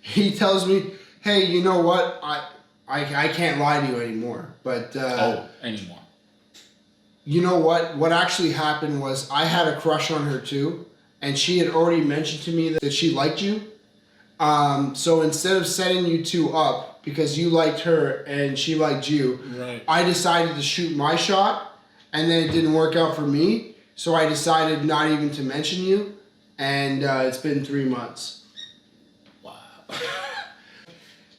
he tells me, hey, you know what? I can't lie to you anymore. But anymore. You know what? What actually happened was I had a crush on her too, and she had already mentioned to me that she liked you. So instead of setting you two up because you liked her and she liked you, right, I decided to shoot my shot, and then it didn't work out for me. So I decided not even to mention you, and it's been 3 months. Wow.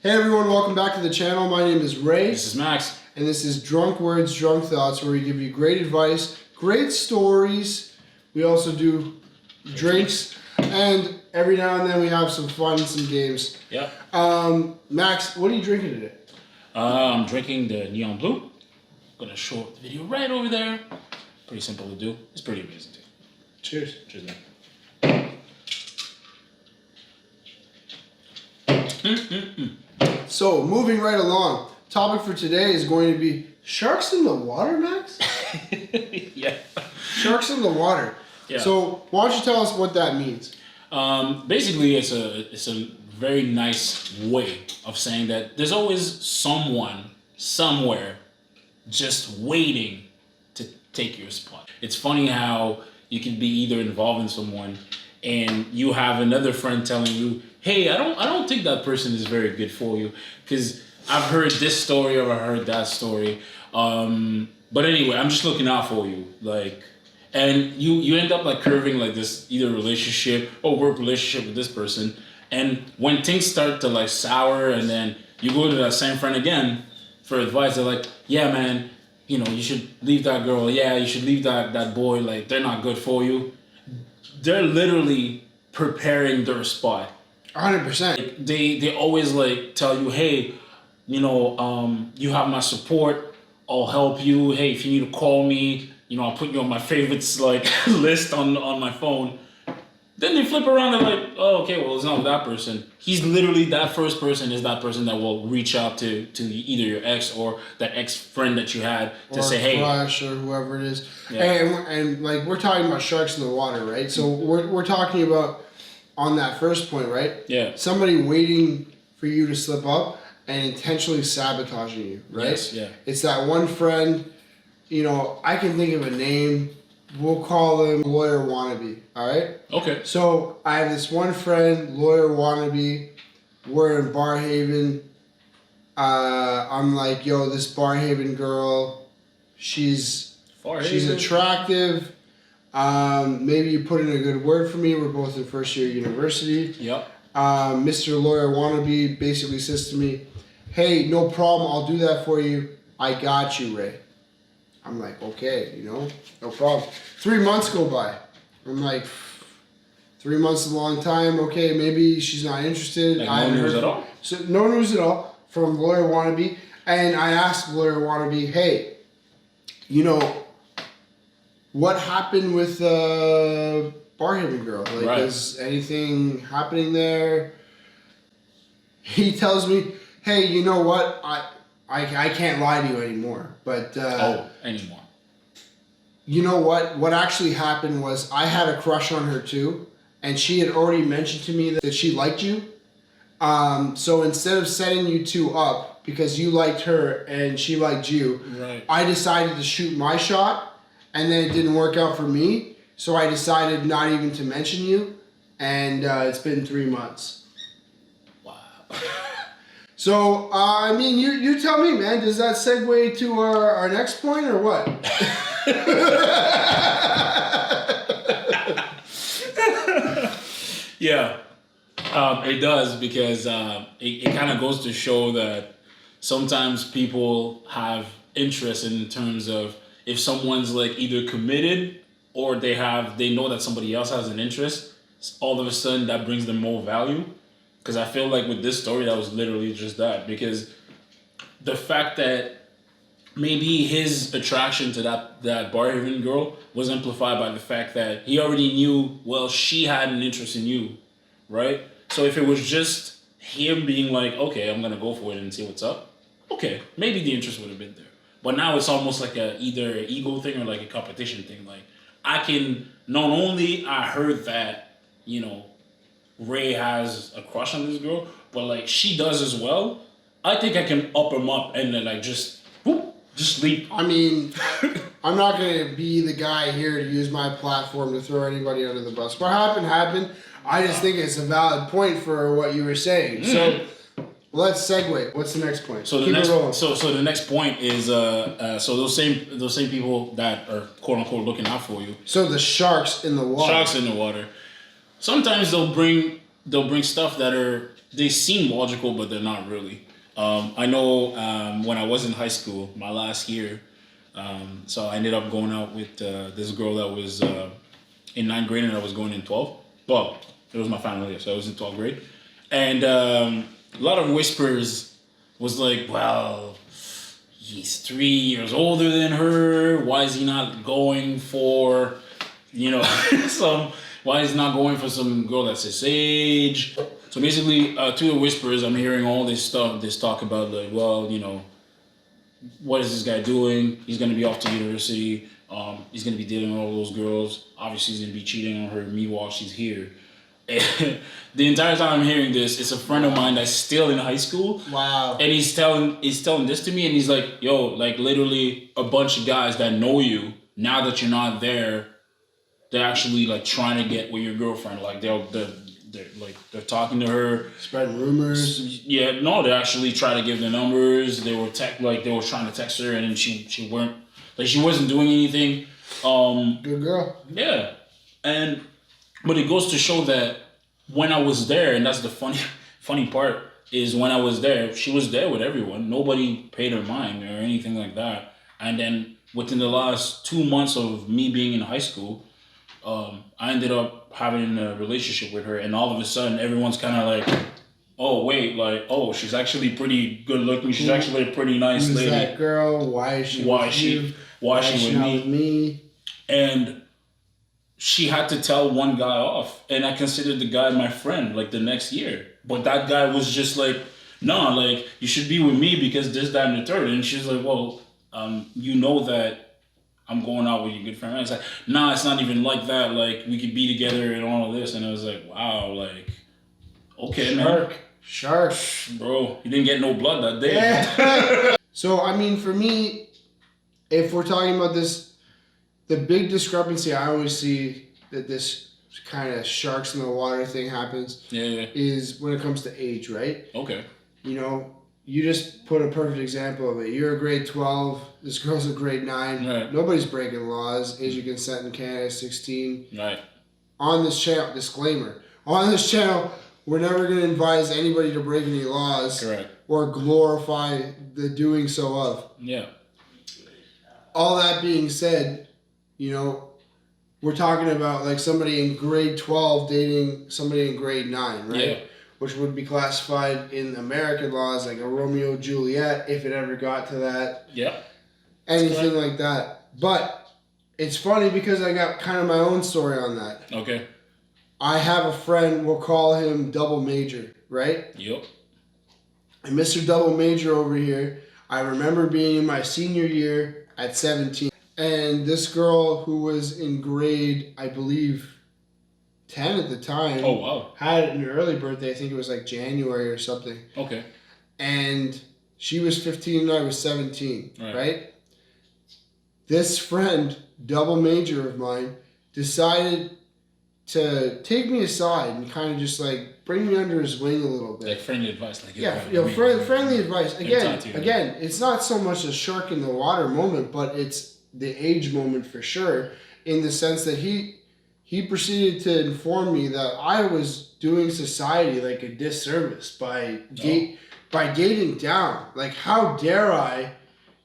Hey everyone, welcome back to the channel. My name is Ray. This is Max. And this is Drunk Words, Drunk Thoughts, where we give you great advice, great stories. We also do drinks, and every now and then we have some fun, some games. Yeah. Max, what are you drinking today? I'm drinking the Neon Blue. I'm gonna show up the video right over there. Pretty simple to do. It's pretty amazing too. Cheers. Cheers, man. So, moving right along, topic for today is going to be sharks in the water, Max? Yeah. Sharks in the water. Yeah. So, why don't you tell us what that means? Basically, it's a very nice way of saying that there's always someone somewhere just waiting to take your spot. It's funny how you can be either involved in someone and you have another friend telling you, hey, I don't think that person is very good for you because I've heard this story or I heard that story. But anyway, I'm just looking out for you. And you end up curving this either relationship or work relationship with this person. And when things start to sour and then you go to that same friend again for advice, they're like, yeah, man, you should leave that girl. Yeah, you should leave that boy. They're not good for you. They're literally preparing their spot. 100%. They always tell you, hey, you have my support. I'll help you. Hey, if you need to call me, I'll put you on my favorites list on my phone. Then they flip around and oh, okay, well, it's not that person. He's literally that first person is that person that will reach out to either your ex or that ex-friend that you had to say, hey. Crush or whoever it is. Yeah. And we're talking about sharks in the water, right? So we're talking about on that first point, right? Yeah. Somebody waiting for you to slip up and intentionally sabotaging you, right? Yes, yeah. It's that one friend, I can think of a name. We'll call him Lawyer Wannabe, all right? Okay. So I have this one friend, Lawyer Wannabe. We're in Barhaven. I'm like, yo, this Barhaven girl, she's attractive. Maybe you put in a good word for me. We're both in first year university. Yep. Mr. Lawyer Wannabe basically says to me, hey, no problem. I'll do that for you. I got you, Ray. I'm like, okay, no problem. 3 months go by. I'm like, 3 months is a long time. Okay, maybe she's not interested. No news at all? So, no news at all from Lawyer Wannabe. And I asked Lawyer Wannabe, hey, what happened with Barhaven girl? Right. Is anything happening there? He tells me, hey, you know what? I can't lie to you anymore. But anymore. You know what? What actually happened was I had a crush on her too, and she had already mentioned to me that she liked you. So instead of setting you two up because you liked her and she liked you, right, I decided to shoot my shot, and then it didn't work out for me. So I decided not even to mention you, and it's been 3 months. Wow. So, you tell me, man, does that segue to our next point or what? Yeah, it does because it kind of goes to show that sometimes people have interest in terms of if someone's either committed or they know that somebody else has an interest, all of a sudden that brings them more value. Because I feel with this story, that was literally just that. Because the fact that maybe his attraction to that Barhaven girl was amplified by the fact that he already knew, well, she had an interest in you, right? So if it was just him being okay, I'm going to go for it and see what's up, okay, maybe the interest would have been there. But now it's almost either an ego thing or a competition thing. I can, not only I heard that, Ray has a crush on this girl, but like she does as well, I think I can up him up and then like just leap. I mean, I'm not gonna be the guy here to use my platform to throw anybody under the bus. What happened. I just think it's a valid point for what you were saying. So let's segue. What's the next point? So the next point is so those same people that are quote unquote looking out for you. So the sharks in the water. Sharks in the water. Sometimes they'll bring stuff that they seem logical, but they're not really. I know when I was in high school, my last year, so I ended up going out with this girl that was in 9th grade and I was going in 12th. Well, it was my final year, so I was in 12th grade. And a lot of whispers was like, well, he's 3 years older than her. Why is he not going for, why is he not going for some girl that's his age? So basically, through the whispers, I'm hearing all this talk about like, well, what is this guy doing? He's going to be off to university. He's going to be dealing with all those girls. Obviously, he's going to be cheating on her, me while she's here. And the entire time I'm hearing this, it's a friend of mine that's still in high school. Wow. And he's telling this to me, and he's like, yo, like literally a bunch of guys that know you, now that you're not there, they're actually like trying to get with your girlfriend. Like they're talking to her, spreading rumors. Yeah, no, they actually try to give the numbers. They were trying to text her, and then she wasn't doing anything. Good girl. Yeah, but it goes to show that when I was there, and that's the funny part is when I was there, she was there with everyone. Nobody paid her mind or anything like that. And then within the last 2 months of me being in high school, I ended up having a relationship with her, and all of a sudden everyone's kind of like, oh wait, like, oh, she's actually pretty good looking. She's actually a pretty nice lady. Who's that girl? Why is she with me? And she had to tell one guy off, and I considered the guy my friend like the next year. But that guy was just like, nah, like you should be with me because this, that, and the third. And she's like, well, you know that I'm going out with your good friend. And I was like, nah, it's not even like that. Like, we could be together and all of this. And I was like, wow, like, okay, man. Shark. Bro, you didn't get no blood that day. Yeah. So, I mean, for me, if we're talking about this, the big discrepancy I always see that this kind of sharks in the water thing happens is when it comes to age, right? Okay. You just put a perfect example of it. You're a grade 12. This girl's a grade 9. Right. Nobody's breaking laws. Age of consent in Canada is 16. Right. On this channel, disclaimer. On this channel, we're never going to advise anybody to break any laws. Correct. Or glorify the doing so of. Yeah. All that being said, we're talking about like somebody in grade 12 dating somebody in grade 9, right? Yeah. Which would be classified in American laws like a Romeo Juliet, if it ever got to that. Yeah. Anything like that. But it's funny because I got kind of my own story on that. Okay. I have a friend, we'll call him Double Major, right? Yep. And Mr. Double Major over here, I remember being in my senior year at 17. And this girl who was in grade, I believe, 10 at the time. Oh, wow. Had an early birthday. I think it was like January or something. Okay. And she was 15 and I was 17, right? This friend, Double Major of mine, decided to take me aside and kind of just like bring me under his wing a little bit. Like friendly advice. Like friendly advice. Again, it's not so much a shark in the water moment, but it's the age moment for sure, in the sense that he proceeded to inform me that I was doing society like a disservice by dating down. Like, how dare I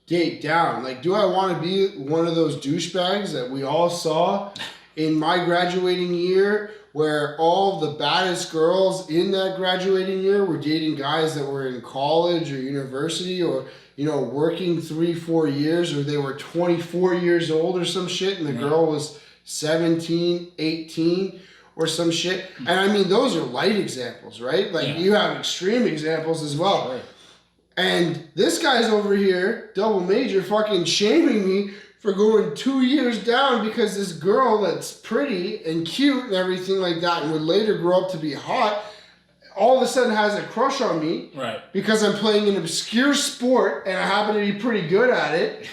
date down? Like, do I want to be one of those douchebags that we all saw in my graduating year, where all the baddest girls in that graduating year were dating guys that were in college or university or, working 3-4 years, or they were 24 years old or some shit, and the girl was 17, 18 or some shit. And I mean, those are light examples, right? Like, you have extreme examples as well. Sure. And this guy's over here, Double Major, fucking shaming me for going 2 years down because this girl that's pretty and cute and everything like that and would later grow up to be hot all of a sudden has a crush on me, right? Because I'm playing an obscure sport and I happen to be pretty good at it.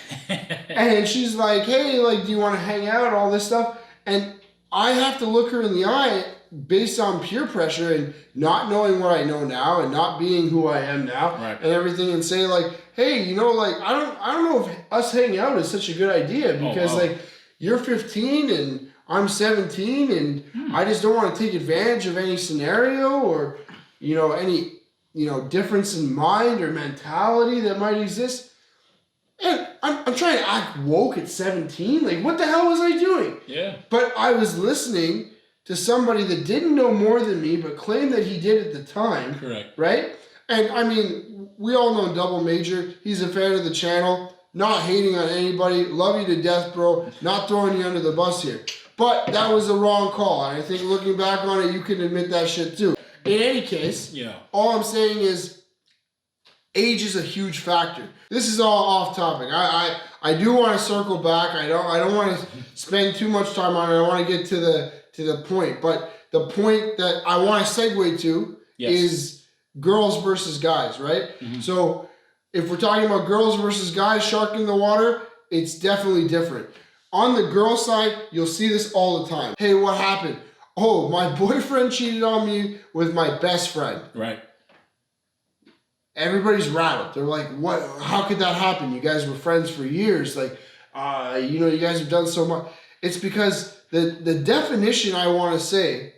And she's like, hey, like, do you want to hang out? All this stuff. And I have to look her in the eye based on peer pressure and not knowing what I know now and not being who I am now, right, and everything, and say like, hey, you know, like, I don't know if us hanging out is such a good idea because like you're 15 and I'm 17 and I just don't want to take advantage of any scenario or, you know, any, you know, difference in mind or mentality that might exist. And I'm trying to act woke at 17. Like, what the hell was I doing? Yeah. But I was listening to somebody that didn't know more than me, but claimed that he did at the time. Correct. Right? And I mean, we all know Double Major. He's a fan of the channel. Not hating on anybody. Love you to death, bro. Not throwing you under the bus here. But that was the wrong call. And I think looking back on it, you can admit that shit too. In any case, all I'm saying is age is a huge factor. This is all off topic. I do want to circle back. I don't want to spend too much time on it. I want to get to the point. But the point that I want to segue to is girls versus guys, right? Mm-hmm. So if we're talking about girls versus guys, shark in the water, it's definitely different. On the girl side, you'll see this all the time. Hey, what happened? Oh, my boyfriend cheated on me with my best friend. Right. Everybody's rattled. They're like, what? How could that happen? You guys were friends for years. Like, you know, you guys have done so much. It's because the definition I want to say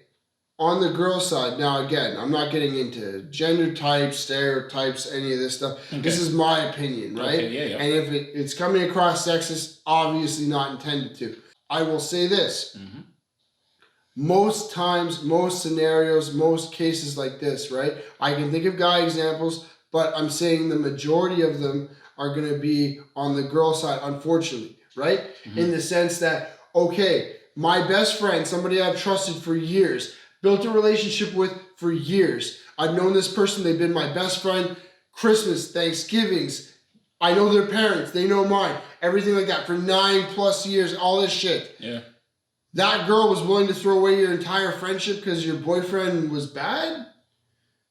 on the girl side, now again, I'm not getting into gender types, stereotypes, any of this stuff. Okay. This is my opinion, right? Okay, yeah. And if it's coming across sexist, obviously not intended to. I will say this. Mm-hmm. Most times, most scenarios, most cases like this, right? I can think of guy examples, but I'm saying the majority of them are going to be on the girl side, unfortunately, right? Mm-hmm. In the sense that, okay, my best friend, somebody I've trusted for years, built a relationship with for years. I've known this person, they've been my best friend, Christmas, Thanksgivings, I know their parents, they know mine, everything like that for 9+ years, all this shit. Yeah. That girl was willing to throw away your entire friendship because your boyfriend was bad?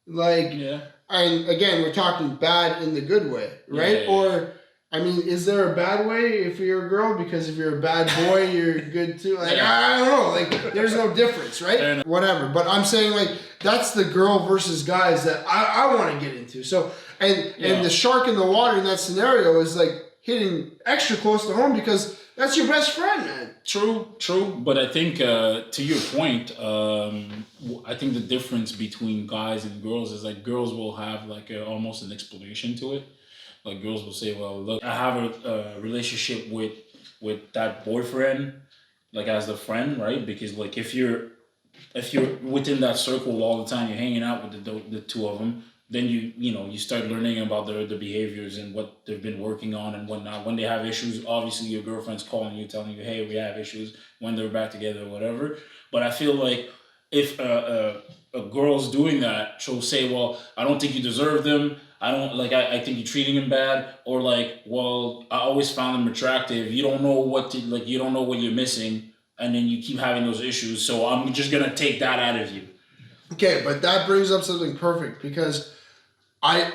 Like, yeah. And again, we're talking bad in the good way, right? Yeah. Or, I mean, is there a bad way if you're a girl? Because if you're a bad boy, you're good too. Like, I don't know. Like, there's no difference, right? Whatever. But I'm saying, like, that's the girl versus guys that I want to get into. So, and the shark in the water in that scenario is, like, hitting extra close to home because that's your best friend, man. True. But I think, to your point, I think the difference between guys and girls is, like, girls will have, like, almost an explanation to it. Like, girls will say, well, look, I have a relationship with that boyfriend, like, as the friend, right? Because, like, if you're within that circle all the time, you're hanging out with the two of them, then you start learning about their behaviors and what they've been working on and whatnot. When they have issues, obviously your girlfriend's calling you, telling you, hey, we have issues, when they're back together or whatever. But I feel like if a girl's doing that, she'll say, well, I don't think you deserve them. I don't, like, I think you're treating him bad. Or, like, well, I always found him attractive. You don't know you don't know what you're missing. And then you keep having those issues. So I'm just going to take that out of you. Okay, but that brings up something perfect because I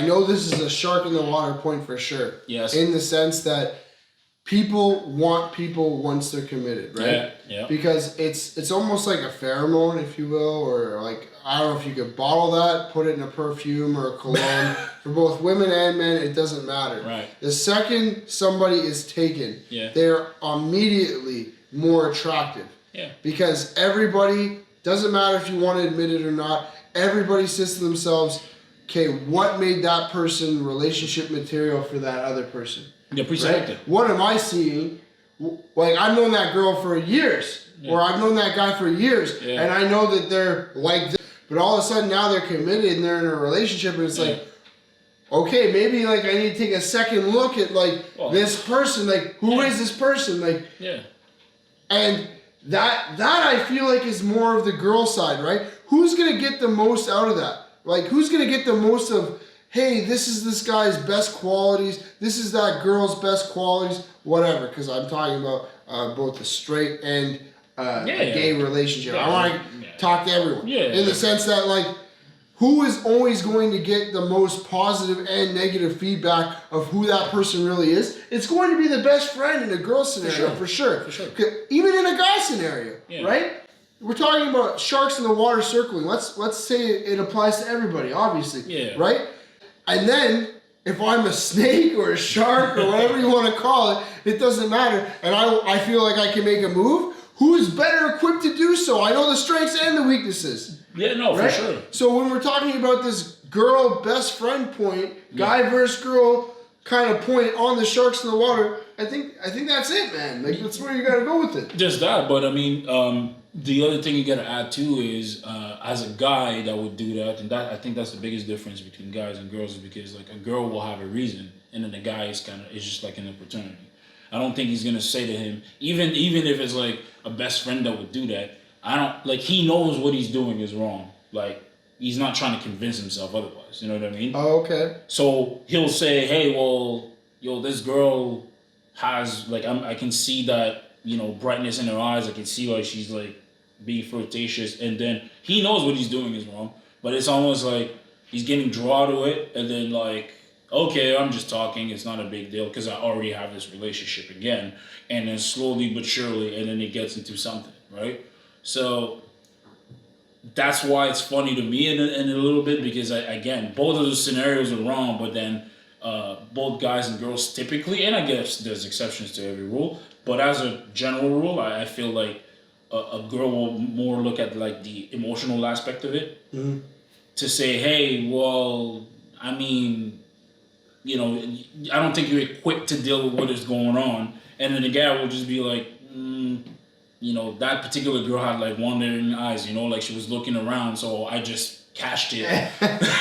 know this is a shark in the water point for sure. Yes. In the sense that people want people once they're committed, right? Yeah. Because it's almost like a pheromone, if you will, or like, I don't know if you could bottle that, put it in a perfume or a cologne. For both women and men, it doesn't matter. Right. The second somebody is taken, they're immediately more attractive. Yeah. Because everybody, doesn't matter if you want to admit it or not, everybody says to themselves, okay, what made that person relationship material for that other person? Yeah, precisely. Right? What am I seeing? Like, I've known that girl for years, or I've known that guy for years, and I know that they're like this. But all of a sudden now they're committed and they're in a relationship, and it's like, okay, maybe like I need to take a second look at like this person. Like, who is this person? Like, and that I feel like is more of the girl side, right? Who's gonna get the most out of that? Like, who's gonna get the most of hey, this is this guy's best qualities, this is that girl's best qualities, whatever, because I'm talking about both a straight and a gay relationship. I want to talk to everyone. In the sense that, like, who is always going to get the most positive and negative feedback of who that person really is? It's going to be the best friend in a girl scenario, for sure. Even in a guy scenario, right? We're talking about sharks in the water circling. Let's say it applies to everybody, obviously, right? And then, if I'm a snake or a shark or whatever you want to call it, it doesn't matter. And I feel like I can make a move. Who is better equipped to do so? I know the strengths and the weaknesses. Yeah, no, right? For sure. So when we're talking about this girl best friend point, guy versus girl kind of point on the sharks in the water, I think that's it, man. Like, that's where you got to go with it. Just that, but I mean, the other thing you got to add too is as a guy that would do that, and that I think that's the biggest difference between guys and girls, is because like a girl will have a reason, and then the guy is just like in a fraternity. I don't think he's gonna say to him, even if it's like a best friend that would do that. I don't like. He knows what he's doing is wrong. Like, he's not trying to convince himself otherwise. You know what I mean? Oh, okay. So he'll say, "Hey, well, yo, this girl has like I can see that, you know, brightness in her eyes. I can see like she's like being flirtatious," and then he knows what he's doing is wrong. But it's almost like he's getting drawn to it, and then like, okay, I'm just talking. It's not a big deal because I already have this relationship again. And then slowly but surely, and then it gets into something, right? So that's why it's funny to me in a little bit, because again, both of those scenarios are wrong, but then both guys and girls typically, and I guess there's exceptions to every rule, but as a general rule, I feel like a girl will more look at like the emotional aspect of it to say, hey, well, I mean, you know, I don't think you're equipped to deal with what is going on. And then the guy will just be like, you know, that particular girl had like wandering eyes, you know, like she was looking around, so I just cashed it.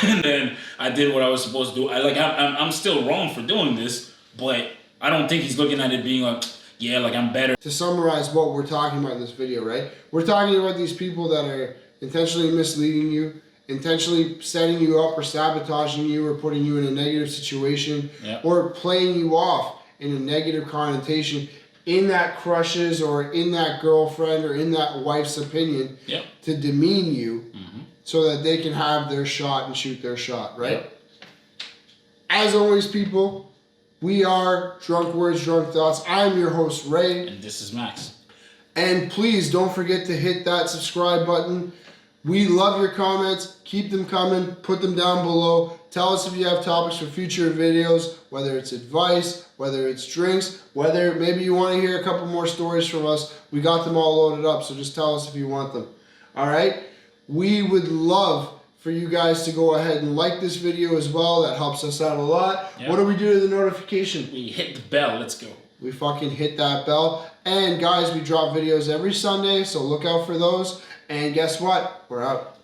And then I did what I was supposed to do. I'm still wrong for doing this, but I don't think he's looking at it being like, yeah, like I'm better. To summarize what we're talking about in this video, right? We're talking about these people that are intentionally misleading you, intentionally setting you up or sabotaging you or putting you in a negative situation, or playing you off in a negative connotation in that crush's or in that girlfriend or in that wife's opinion to demean you so that they can have their shot and shoot their shot, right? As always, people, we are Drunk Words, Drunk Thoughts. I'm your host, Ray. And this is Max. And please don't forget to hit that subscribe button. We love your comments. Keep them coming. Put them down below. Tell us if you have topics for future videos, whether it's advice, whether it's drinks, whether maybe you want to hear a couple more stories from us. We got them all loaded up, so just tell us if you want them. All right? We would love for you guys to go ahead and like this video as well. That helps us out a lot. Yep. What do we do to the notification? We hit the bell. Let's go. We fucking hit that bell. And guys, we drop videos every Sunday, so look out for those. And guess what? We're out.